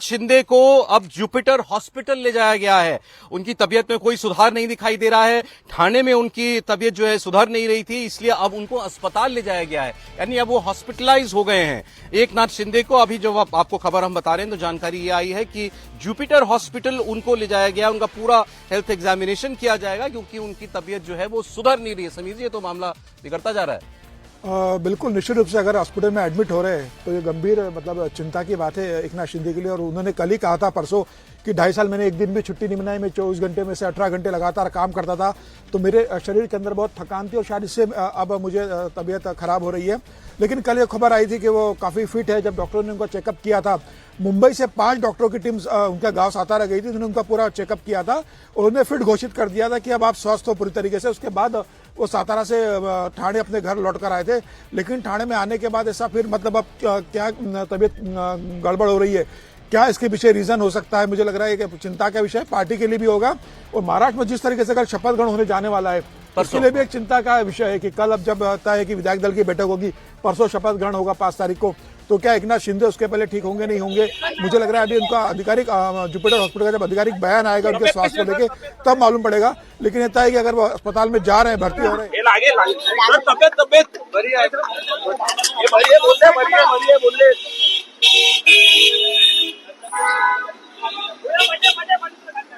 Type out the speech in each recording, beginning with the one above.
शिंदे को अब Jupiter hospital ले जाया गया है। उनकी तबीयत में कोई सुधार नहीं दिखाई दे रहा है। ठाणे में उनकी तबीयत जो है सुधर नहीं रही थी, इसलिए अब उनको अस्पताल ले जाया गया है, यानी अब वो हॉस्पिटलाइज हो गए हैं। एकनाथ शिंदे को अभी जो आपको खबर हम बता रहे हैं तो जानकारी ये आई है कि जुपिटर हॉस्पिटल उनको ले जाया गया, उनका पूरा हेल्थ एग्जामिनेशन किया जाएगा क्योंकि उनकी तबीयत जो है वो सुधर नहीं रही है। समीर जी, ये तो मामला बिगड़ता जा रहा है। बिल्कुल निश्चित रूप से अगर हॉस्पिटल में एडमिट हो रहे हैं तो ये गंभीर मतलब चिंता की बात है एकनाथ शिंदे के लिए। और उन्होंने कल ही कहा था परसों कि 2.5 साल मैंने एक दिन भी छुट्टी नहीं मनाई, मैं 24 घंटे में से 18 घंटे लगातार काम करता था, तो मेरे शरीर के अंदर बहुत थकान थी और शायद इससे अब मुझे तबीयत खराब हो रही है। लेकिन कल ये खबर आई थी कि वो काफ़ी फिट है। जब डॉक्टरों ने उनका चेकअप किया था, मुंबई से 5 डॉक्टरों की टीम उनका गांव सातारा गई थी, उन्होंने उनका पूरा चेकअप किया था और उन्हें फिट घोषित कर दिया था कि अब आप स्वस्थ हो पूरी तरीके से। उसके बाद वो सातारा से ठाणे अपने घर लौट कर आए थे। लेकिन ठाणे में आने के बाद ऐसा फिर मतलब अब क्या तबीयत गड़बड़ हो रही है, क्या इसके पीछे रीजन हो सकता है, मुझे लग रहा है कि चिंता का विषय पार्टी के लिए भी होगा। और महाराष्ट्र में जिस तरीके से कल शपथ ग्रहण होने जाने वाला है उसके लिए भी एक चिंता का विषय है कि कल अब जब आता है कि विधायक दल की बैठक होगी, परसों शपथ ग्रहण होगा 5 तारीख को, तो क्या एकनाथ शिंदे उसके पहले ठीक होंगे नहीं होंगे। मुझे लग रहा है अभी उनका आधिकारिक जुपिटर हॉस्पिटल का जब आधिकारिक बयान आएगा उनके स्वास्थ्य को लेके तब मालूम पड़ेगा। लेकिन ये है कि अगर वो अस्पताल में जा रहे हैं, भर्ती हो रहे हैं,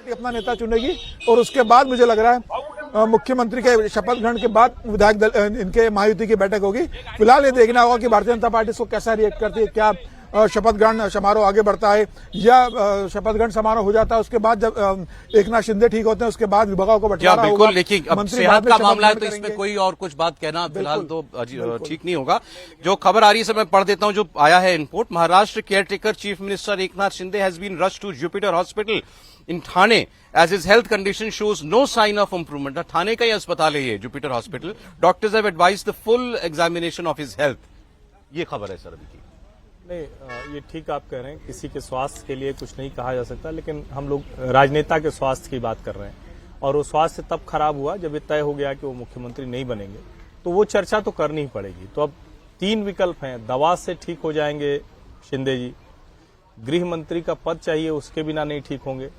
अपना नेता चुनेगी और उसके बाद मुझे लग रहा है मुख्यमंत्री के शपथ ग्रहण के बाद विधायक दल इनके महायुति की बैठक होगी। फिलहाल ये देखना होगा कि भारतीय जनता पार्टी इसको कैसा रिएक्ट करती है, क्या शपथ ग्रहण समारोह आगे बढ़ता है या शपथ ग्रहण समारोह हो जाता है उसके बाद जब एकनाथ शिंदे ठीक होते हैं उसके बाद विभागों को बंटवारा होगा। बिल्कुल, लेकिन अब सेहत का मामला है तो इसमें कोई और कुछ बात कहना फिलहाल तो ठीक नहीं होगा। जो खबर आ रही है मैं पढ़ देता हूं जो आया है input. Maharashtra caretaker chief minister Eknath Shinde has been rushed to Jupiter hospital in Thane as his health condition shows no sign of improvement. थाने का ही अस्पताल है ये Jupiter hospital. Doctors have advised the full examination of his health. ये खबर है sir अभी की। नहीं, ये ठीक आप कह रहे हैं, किसी के स्वास्थ्य के लिए कुछ नहीं कहा जा सकता, लेकिन हम लोग राजनेता के स्वास्थ्य की बात कर रहे हैं और वो स्वास्थ्य तब खराब हुआ जब ये तय हो गया कि वो मुख्यमंत्री नहीं बनेंगे, तो वो चर्चा तो करनी ही पड़ेगी। तो अब 3 विकल्प हैं। दवा से ठीक हो जाएंगे शिंदे जी, गृह मंत्री का पद चाहिए उसके बिना नहीं ठीक होंगे,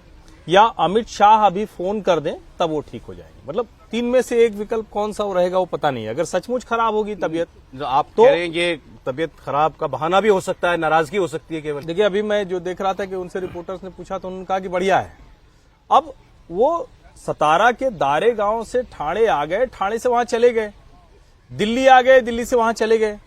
या अमित शाह अभी फोन कर दें तब वो ठीक हो जाएंगे। मतलब 3 में से एक विकल्प कौन सा रहेगा वो पता नहीं है। अगर सचमुच खराब होगी तबीयत, आप तो कह रहे हैं ये तबीयत खराब का बहाना भी हो सकता है, नाराजगी हो सकती है केवल। देखिए, अभी मैं जो देख रहा था कि उनसे रिपोर्टर्स ने पूछा तो उन्होंने कहा कि बढ़िया है। अब वो सतारा के दारे गांव से ठाणे आ गए, ठाणे से वहां चले गए, दिल्ली आ गए, दिल्ली से वहां चले गए।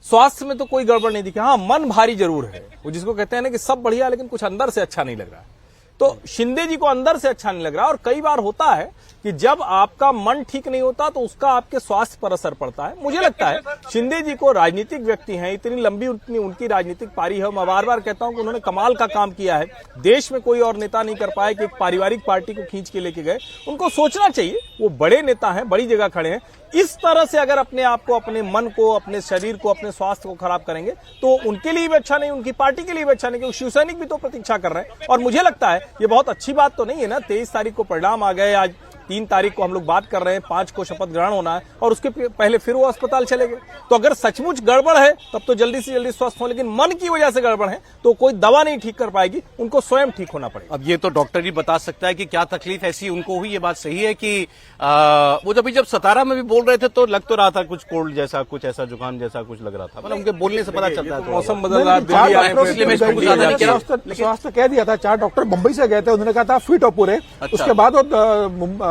स्वास्थ्य में तो कोई गड़बड़ नहीं दिखी। हाँ, मन भारी जरूर है, वो जिसको कहते हैं ना कि सब बढ़िया लेकिन कुछ अंदर से अच्छा नहीं लग रहा है। तो शिंदे जी को अंदर से अच्छा नहीं लग रहा। और कई बार होता है कि जब आपका मन ठीक नहीं होता तो उसका आपके स्वास्थ्य पर असर पड़ता है। मुझे लगता है शिंदे जी को, राजनीतिक व्यक्ति हैं, इतनी लंबी उनकी राजनीतिक पारी है। मैं बार बार कहता हूं कि उन्होंने कमाल का काम किया है। देश में कोई और नेता नहीं कर पाया कि एक पारिवारिक पार्टी को खींच के लेके गए। उनको सोचना चाहिए, वो बड़े नेता हैं, बड़ी जगह खड़े हैं। इस तरह से अगर अपने आप को, अपने मन को, अपने शरीर को, अपने स्वास्थ्य को खराब करेंगे तो उनके लिए भी अच्छा नहीं, उनकी पार्टी के लिए भी अच्छा नहीं, क्योंकि शिवसैनिक भी तो प्रतीक्षा कर रहे हैं। और मुझे लगता है ये बहुत अच्छी बात तो नहीं है ना। 23 तारीख को परिणाम आ गए, आज 3 तारीख को हम लोग बात कर रहे हैं, 5 को शपथ ग्रहण होना है और उसके पहले फिर वो अस्पताल चले गए। तो अगर सचमुच गड़बड़ है तब तो जल्दी से जल्दी स्वस्थ हो, लेकिन मन की वजह से गड़बड़ है तो कोई दवा नहीं ठीक कर पाएगी, उनको स्वयं ठीक होना पड़ेगा। अब ये तो डॉक्टर ही बता सकता है कि क्या तकलीफ ऐसी उनको हुई। ये बात सही है कि वो जब सतारा में भी बोल रहे थे तो लग तो रहा था कुछ कोल्ड जैसा, कुछ ऐसा जुकाम जैसा कुछ लग रहा था, मतलब उनके बोलने से पता चलता है। मौसम बदल रहा है, स्वास्थ्य कह दिया था। 4 डॉक्टर मुंबई से गए थे, उन्होंने कहा था फिट हो पूरे। उसके बाद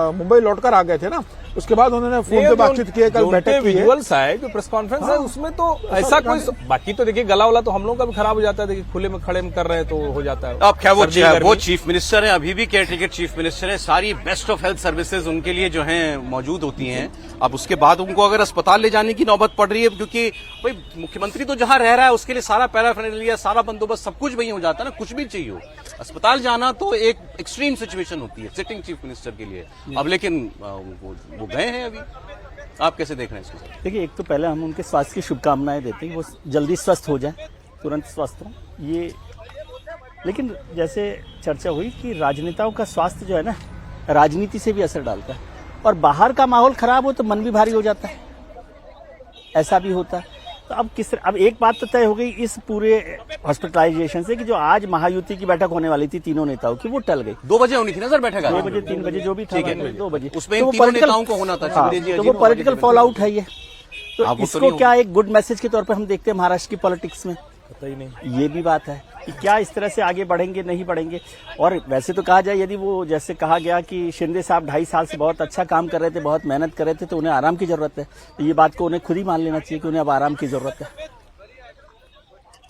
मुंबई लौटकर आ गए थे ना, उसके बाद उन्होंने फोन पे बातचीत की, कल बैठक की। विजुअल्स आए जो प्रेस कॉन्फ्रेंस है उसमें तो ऐसा कोई, बाकी तो देखिए गला वाला तो हम लोगों का भी खराब हो जाता है। देखिए खुले में खड़े में कर रहे हैं तो हो जाता है। अब क्या वो चीफ मिनिस्टर है, अभी भी केयरटेकर चीफ मिनिस्टर है, सारी बेस्ट ऑफ हेल्थ सर्विसेज उनके लिए जो है मौजूद होती हैं। अब उसके बाद उनको अगर अस्पताल ले जाने की नौबत पड़ रही है, क्योंकि भाई मुख्यमंत्री तो जहां रह रहा है उसके लिए सारा पैराफर्नेलिया, सारा बंदोबस्त, सब कुछ वही हो जाता है ना। कुछ भी चाहिए हो, अस्पताल जाना तो एक एक्सट्रीम सिचुएशन होती है सिटिंग चीफ मिनिस्टर के लिए। अब लेकिन वो गए हैं अभी। आप कैसे देख रहे हैं इसको? देखिए, एक तो पहले हम उनके स्वास्थ्य की शुभकामनाएं देते हैं, वो जल्दी स्वस्थ हो जाए, तुरंत स्वस्थ हो। ये लेकिन जैसे चर्चा हुई कि राजनेताओं का स्वास्थ्य जो है ना, राजनीति से भी असर डालता है और बाहर का माहौल खराब हो तो मन भी भारी हो जाता है, ऐसा भी होता है। तो अब एक बात तो तय हो गई इस पूरे हॉस्पिटलाइजेशन से कि जो आज महायुति की बैठक होने वाली थी तीनों नेताओं की, वो टल गई। 2 बजे होनी थी ना सर बैठक? 2 बजे 3 बजे जो भी था, 2 बजे उसमें इन तीनों नेताओं को होना था। हाँ, तो वो पॉलिटिकल फॉल आउट है ये। तो इसको क्या एक गुड मैसेज के तौर पर हम देखते हैं महाराष्ट्र की पॉलिटिक्स में? पता ही नहीं। ये भी बात है कि क्या इस तरह से आगे बढ़ेंगे नहीं बढ़ेंगे। और वैसे तो कहा जाए, यदि वो जैसे कहा गया कि शिंदे साहब 2.5 साल से बहुत अच्छा काम कर रहे थे, बहुत मेहनत कर रहे थे, तो उन्हें आराम की जरूरत है। तो ये बात को उन्हें खुद ही मान लेना चाहिए कि उन्हें अब आराम की जरूरत है।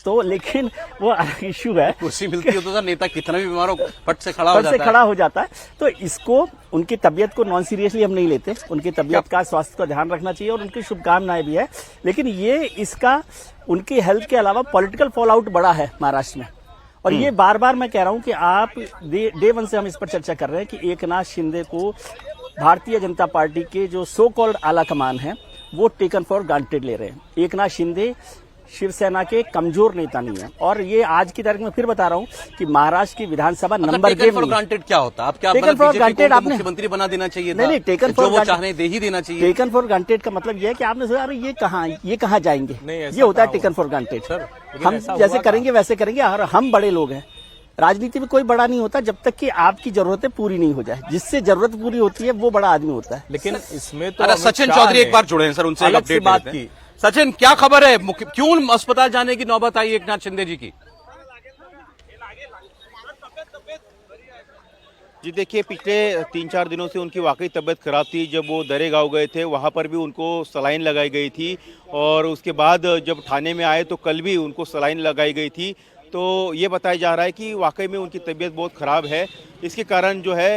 तो लेकिन वो अलग इश्यू है। कुर्सी मिलती है तो सर नेता कितना भी बीमार हो फट से खड़ा हो जाता है। तो इसको, उनकी तबीयत को नॉन सीरियसली हम नहीं लेते। उनकी तबीयत का, स्वास्थ्य का ध्यान रखना चाहिए और उनकी शुभकामनाएं भी है। लेकिन ये इसका उनकी हेल्थ के अलावा पॉलिटिकल फॉल आउट बड़ा है महाराष्ट्र में। और ये बार बार मैं कह रहा हूं कि आप डे 1 से हम इस पर चर्चा कर रहे हैं कि एकनाथ शिंदे को भारतीय जनता पार्टी के जो सो कॉल्ड आला कमान है वो टेकन फॉर ग्रांटेड ले रहे हैं। एकनाथ शिंदे शिवसेना के कमजोर नेता नहीं है। और ये आज की तारीख में फिर बता रहा हूं कि महाराष्ट्र की विधानसभा नंबर टेकन फॉर ग्रांटेड क्या होता है? आप क्या बीजेपी को मुख्यमंत्री बना देना चाहिए था? नहीं, टेकन फॉर वो चाह रहे दे ही देना चाहिए। टेकन फॉर ग्रांटेड का मतलब ये है कि आपने सोचा अरे ये कहाँ जाएंगे, ये होता है टेकन फॉर ग्रांटेड। हम जैसे करेंगे वैसे करेंगे। और हम बड़े लोग हैं। राजनीति में कोई बड़ा नहीं होता जब तक कि आपकी जरूरतें पूरी नहीं हो जाए। जिससे जरूरत पूरी होती है वो बड़ा आदमी होता है। लेकिन इसमें तो सचिन चौधरी एक बार जुड़े हैं सर, उनसे एक अपडेट बात की। सचिन, क्या खबर है? क्यों अस्पताल जाने की नौबत आई एकनाथ शिंदे जी की? जी देखिए, पिछले 3-4 दिनों से उनकी वाकई तबीयत खराब थी। जब वो दरे गांव गए थे वहां पर भी उनको सलाइन लगाई गई थी और उसके बाद जब थाने में आए तो कल भी उनको सलाइन लगाई गई थी। तो ये बताया जा रहा है कि वाकई में उनकी तबीयत बहुत ख़राब है। इसके कारण जो है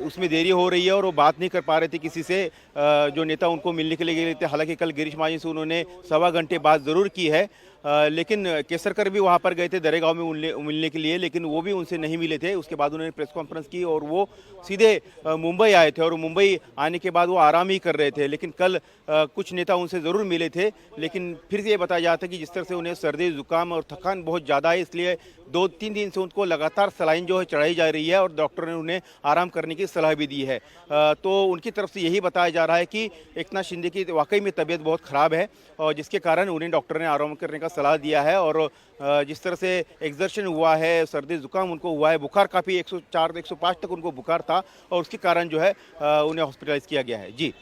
उसमें देरी हो रही है और वो बात नहीं कर पा रहे थे किसी से, जो नेता उनको मिलने के लिए गए थे। हालांकि कल गिरीश महाजन से उन्होंने 1.25 घंटे बात ज़रूर की है, लेकिन केसरकर भी वहाँ पर गए थे दरेगांव में मिलने के लिए, लेकिन वो भी उनसे नहीं मिले थे। उसके बाद उन्होंने प्रेस कॉन्फ्रेंस की और वो सीधे मुंबई आए थे और मुंबई आने के बाद वो आराम ही कर रहे थे। लेकिन कल कुछ नेता उनसे ज़रूर मिले थे, लेकिन फिर ये बताया जाता है कि जिस तरह से उन्हें सर्दी जुकाम और थकान बहुत ज़्यादा है, इसलिए 2-3 दिन से उनको लगातार सलाइन जो है चढ़ाई जा रही है और डॉक्टर ने उन्हें आराम करने की सलाह भी दी है। तो उनकी तरफ से यही बताया जा रहा है कि एकनाथ शिंदे की वाकई में तबीयत बहुत ख़राब है और जिसके कारण उन्हें डॉक्टर ने आराम करने का सलाह दिया है। और जिस तरह से एक्सर्शन हुआ है, सर्दी जुकाम उनको हुआ है, बुखार काफ़ी 104-105 तक उनको बुखार था और उसके कारण जो है उन्हें हॉस्पिटलाइज किया गया है। जी।